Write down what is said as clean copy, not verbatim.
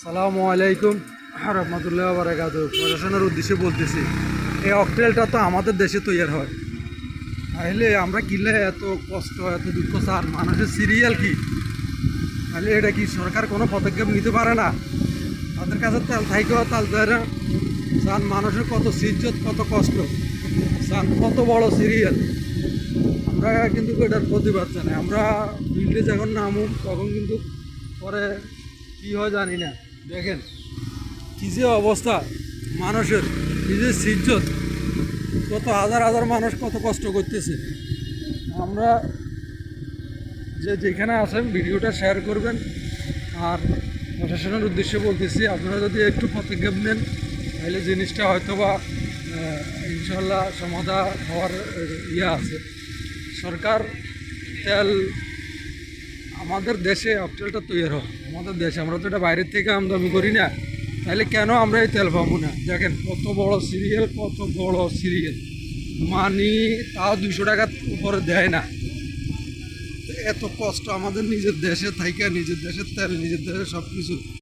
সালামু আলাইকুম রহমতুল্লাহ বারাকাতু। প্রশাসনের উদ্দেশ্যে বলতেছি, এই অকটেলটা তো আমাদের দেশে তৈরি হয়, তাহলে আমরা কিনলে এত কষ্ট এত দুঃখ স্যার, মানুষের সিরিয়াল কি? তাহলে এটা কি সরকার কোনো পদক্ষেপ নিতে পারে না? তাদের কাছে তেল থাইকেও তাল দেয় না। স্যার, মানুষের কত সিজ্জত কত কষ্ট, স্যার কত বড় সিরিয়াল। আমরা কিন্তু এটার প্রতিবাদ জানাই। আমরা ফিল্ডে যখন নামুক তখন কিন্তু পরে কী হয় জানি না। দেখেন কী যে অবস্থা মানুষের, কী যে সিজ্জত, কত হাজার হাজার মানুষ কত কষ্ট করতেছে। আমরা যেখানে আছেন ভিডিওটা শেয়ার করবেন। আর প্রশাসনের উদ্দেশ্যে বলতেছি, আপনারা যদি একটু পদক্ষেপ নেন তাহলে জিনিসটা হয়তো বা ইনশাল্লাহ সমাধান হওয়ার আছে। সরকার তেল আমাদের দেশে অকটেলটা তৈরি হয় আমাদের দেশে, আমরা তো এটা বাইরের থেকে আমদানি করি না, তাহলে কেন আমরা এই তেল পাবো না? দেখেন কত বড় সিরিয়াল, কত বড় সিরিয়াল, মানি তাও 200 টাকার উপরে দেয় না। এত কষ্ট আমাদের নিজের দেশে থাইকা, নিজের দেশের তেল নিজের দেশে সব কিছু